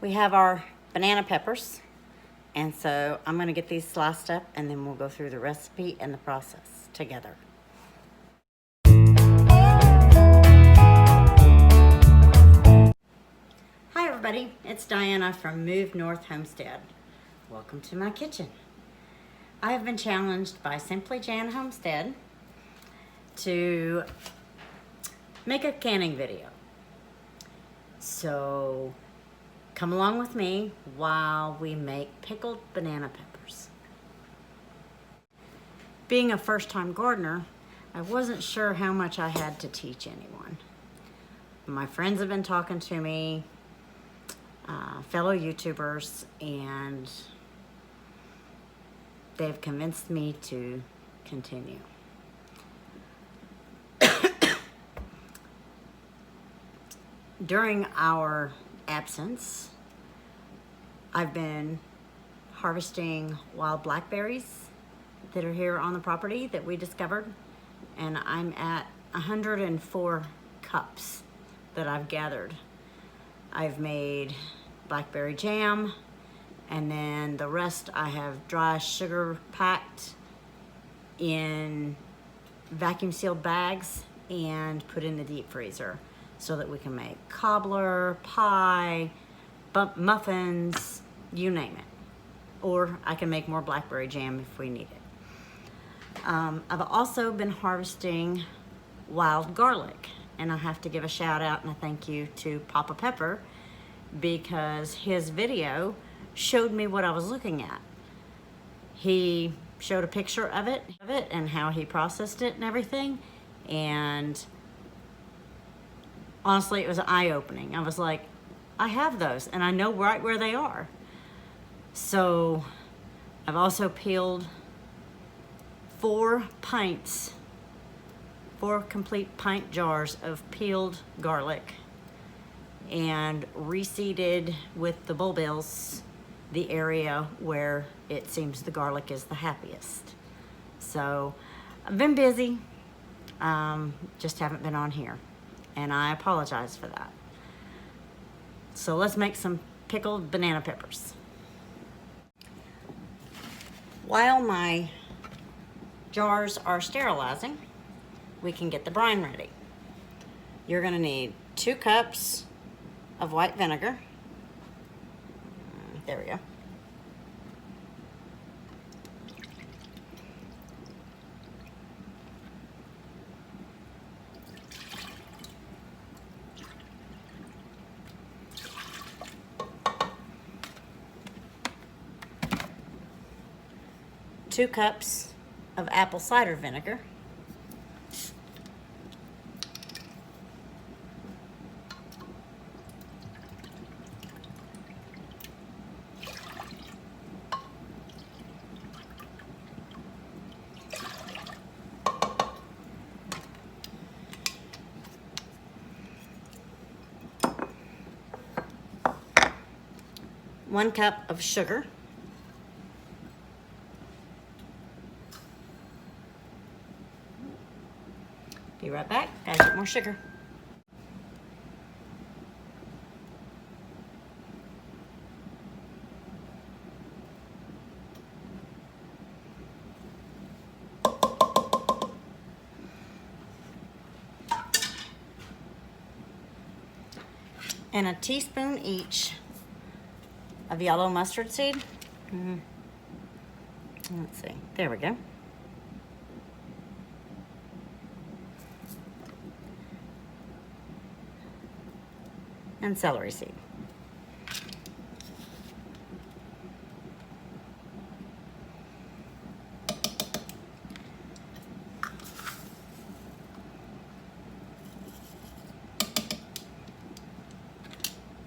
We have our banana peppers, and so I'm going to get these sliced up and then we'll go through the recipe and the process together. Hi everybody, it's Diana from Move North Homestead. Welcome to my kitchen. I have been challenged by Simply Jan Homestead to make a canning video. So come along with me while we make pickled banana peppers. Being a first-time gardener, I wasn't sure how much I had to teach anyone. My friends have been talking to me, fellow YouTubers, and they've convinced me to continue. During our absence, I've been harvesting wild blackberries that are here on the property that we discovered, and I'm at 104 cups that I've gathered. I've made blackberry jam, and then the rest I have dry sugar packed in vacuum sealed bags and put in the deep freezer so that we can make cobbler, pie, muffins, you name it. Or I can make more blackberry jam if we need it. I've also been harvesting wild garlic, and I have to give a shout out and a thank you to Papa Pepper because his video showed me what I was looking at. He showed a picture of it and how he processed it and everything, and honestly, it was eye-opening. I was like, I have those, and I know right where they are. So I've also peeled 4 complete pint jars of peeled garlic and reseeded with the bulbils the area where it seems the garlic is the happiest. So I've been busy, just haven't been on here, and I apologize for that. So let's make some pickled banana peppers. While my jars are sterilizing, we can get the brine ready. You're gonna need 2 cups of white vinegar. There we go. Two cups of apple cider vinegar. 1 cup of sugar. Be right back. Gotta get more sugar. And a teaspoon each of yellow mustard seed. Let's see. There we go. And celery seed.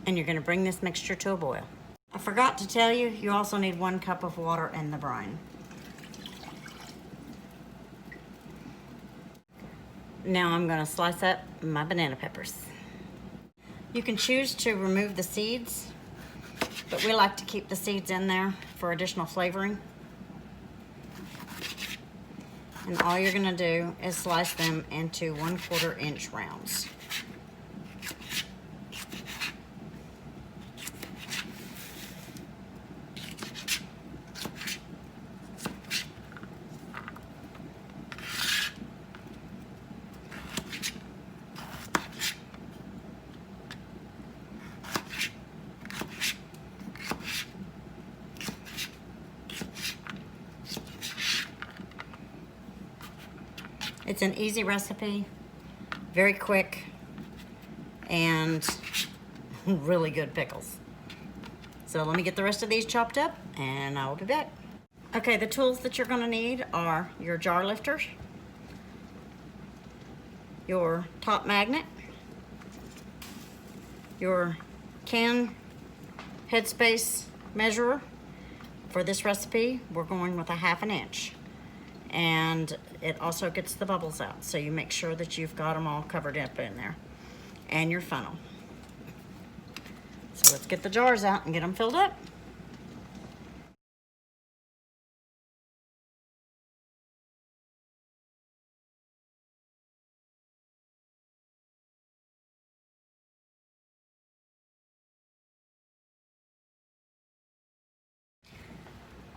And you're going to bring this mixture to a boil. I forgot to tell you, you also need 1 cup of water in the brine. Now I'm going to slice up my banana peppers. You can choose to remove the seeds, but we like to keep the seeds in there for additional flavoring. And all you're going to do is slice them into 1/4 inch rounds. It's an easy recipe, very quick, and really good pickles. So let me get the rest of these chopped up and I will be back. Okay, the tools that you're gonna need are your jar lifters, your top magnet, your can headspace measurer. For this recipe, we're going with a 1/2 inch. And it also gets the bubbles out, so you make sure that you've got them all covered up in there. And your funnel. So let's get the jars out and get them filled up.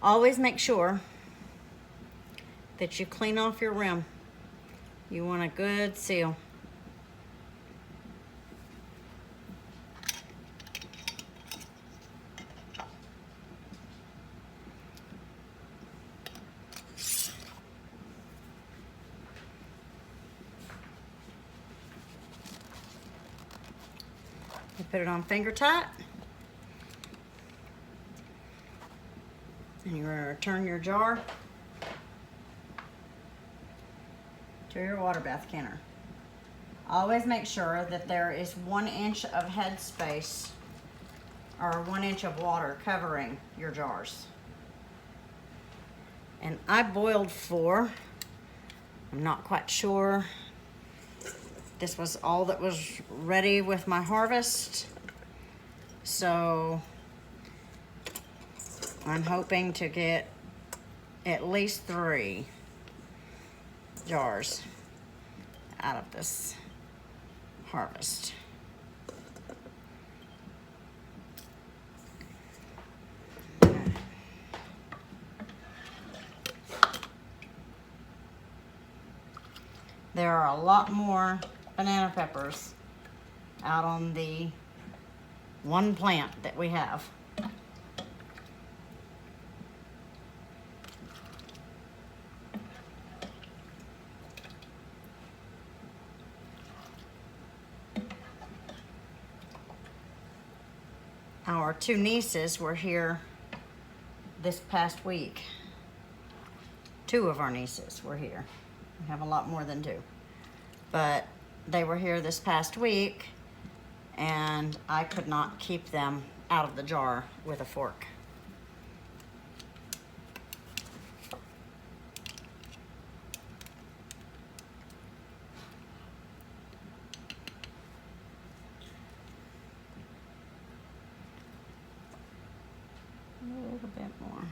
Always make sure that you clean off your rim. You want a good seal. You put it on finger tight. And you're going to return your jar to your water bath canner. Always make sure that there is 1 inch of head space or 1 inch of water covering your jars. And I boiled 4. I'm not quite sure. This was all that was ready with my harvest. So I'm hoping to get at least 3 jars out of this harvest. There are a lot more banana peppers out on the one plant that we have. Our 2 nieces were here this past week. 2 of our nieces were here. We have a lot more than 2. But they were here this past week and I could not keep them out of the jar with a fork. A little bit more.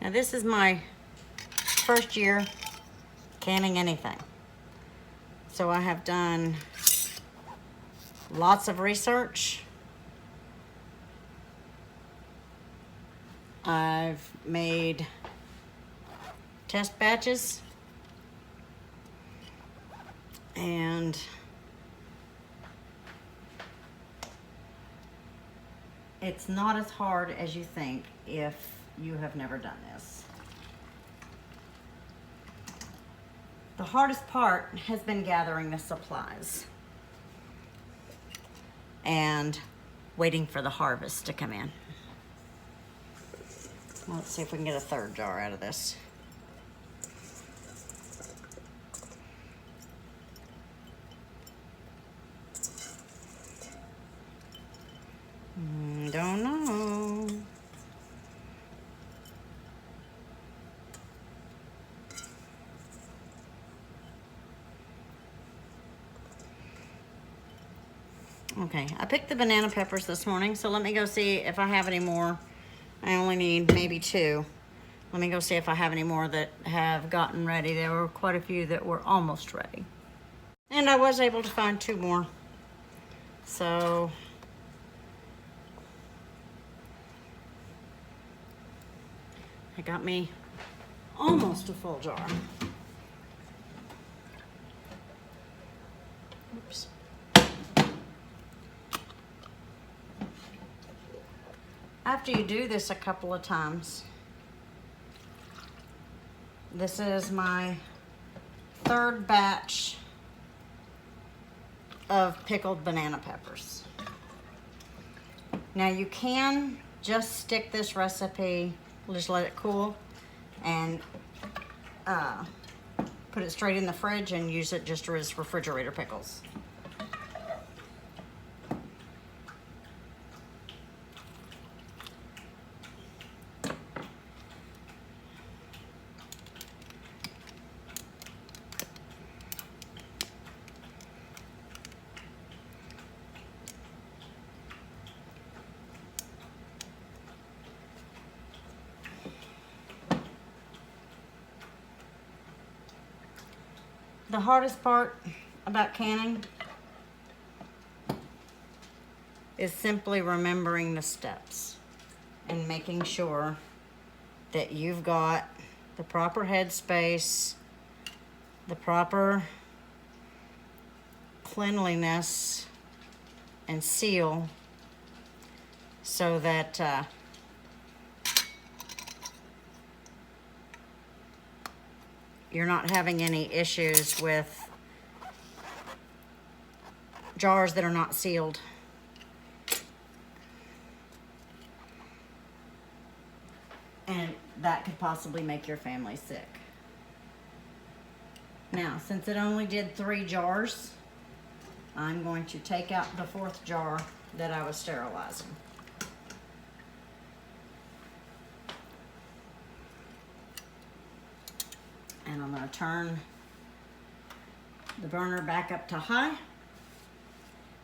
Now this is my first year canning anything. So I have done lots of research. I've made test batches and it's not as hard as you think if you have never done this. The hardest part has been gathering the supplies and waiting for the harvest to come in. Well, let's see if we can get a 3rd jar out of this. Don't know. Okay, I picked the banana peppers this morning, so let me go see if I have any more. I only need maybe 2. Let me go see if I have any more that have gotten ready. There were quite a few that were almost ready. And I was able to find 2 more. So I got me almost a full jar. Oops. After you do this a couple of times, this is my third batch of pickled banana peppers. Now you can just stick this recipe, just let it cool, and put it straight in the fridge and use it just as refrigerator pickles. The hardest part about canning is simply remembering the steps and making sure that you've got the proper headspace, the proper cleanliness and seal, so that you're not having any issues with jars that are not sealed. And that could possibly make your family sick. Now, since it only did 3 jars, I'm going to take out the 4th jar that I was sterilizing. And I'm going to turn the burner back up to high.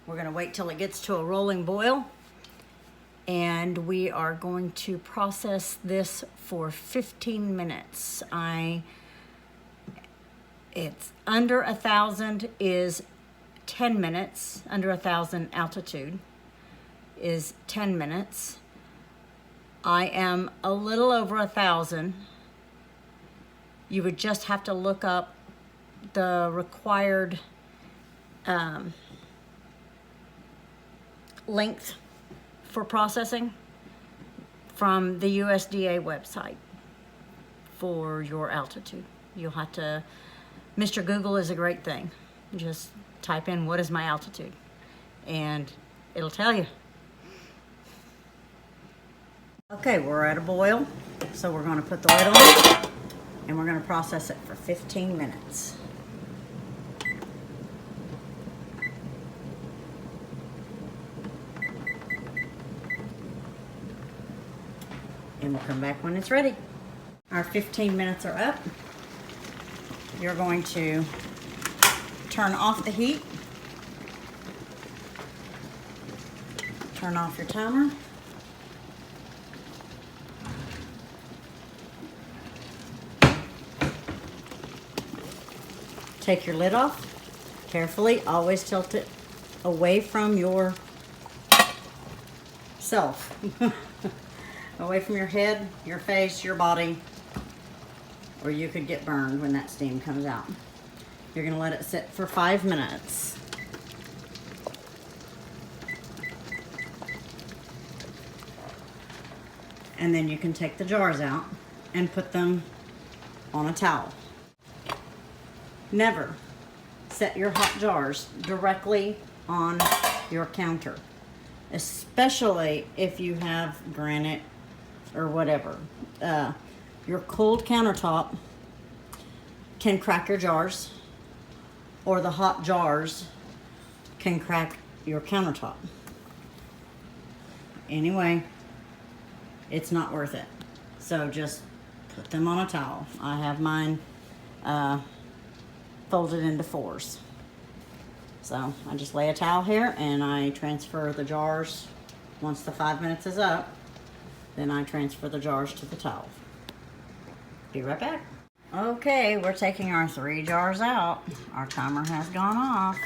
We're going to wait till it gets to a rolling boil. And we are going to process this for 15 minutes. It's under 1,000 is 10 minutes. Under 1,000 altitude is 10 minutes. I am a little over 1,000. You would just have to look up the required length for processing from the USDA website for your altitude. You'll have to, Mr. Google is a great thing. Just type in, what is my altitude? And it'll tell you. Okay, we're at a boil. So we're gonna put the lid on and we're gonna process it for 15 minutes. And we'll come back when it's ready. Our 15 minutes are up. You're going to turn off the heat. Turn off your timer. Take your lid off. Carefully, always tilt it away from yourself. Away from your head, your face, your body, or you could get burned when that steam comes out. You're gonna let it sit for 5 minutes. And then you can take the jars out and put them on a towel. Never set your hot jars directly on your counter, especially if you have granite or whatever. Your cold countertop can crack your jars, or the hot jars can crack your countertop. Anyway, it's not worth it. So just put them on a towel. I have mine folded into 4s. So I just lay a towel here and I transfer the jars. Once the 5 minutes is up, then I transfer the jars to the towel. Be right back. Okay, we're taking our 3 jars out. Our timer has gone off.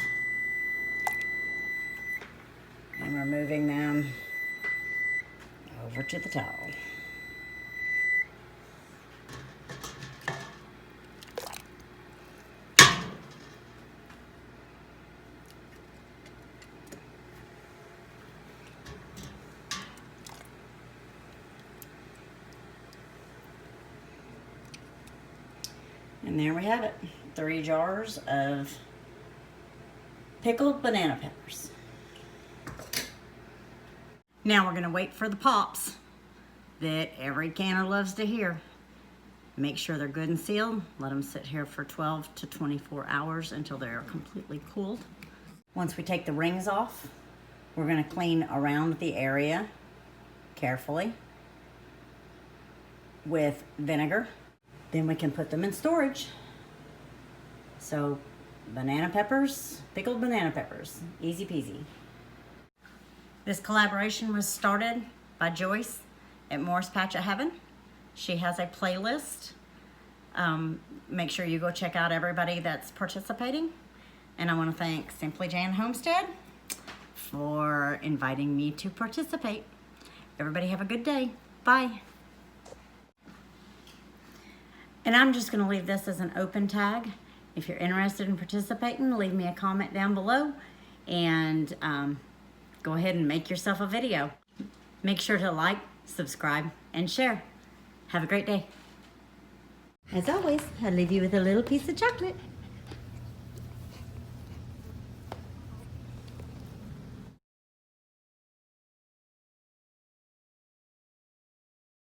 And we're moving them over to the towel. And there we have it. 3 jars of pickled banana peppers. Now we're gonna wait for the pops that every canner loves to hear. Make sure they're good and sealed. Let them sit here for 12 to 24 hours until they're completely cooled. Once we take the rings off, we're gonna clean around the area carefully with vinegar. Then we can put them in storage. So banana peppers, pickled banana peppers, easy peasy. This collaboration was started by Joyce at Morris Patch of Heaven. She has a playlist. Make sure you go check out everybody that's participating. And I want to thank Simply Jan Homestead for inviting me to participate. Everybody have a good day. Bye. And I'm just going to leave this as an open tag. If you're interested in participating, leave me a comment down below and go ahead and make yourself a video. Make sure to like, subscribe, and share. Have a great day. As always, I leave you with a little piece of chocolate.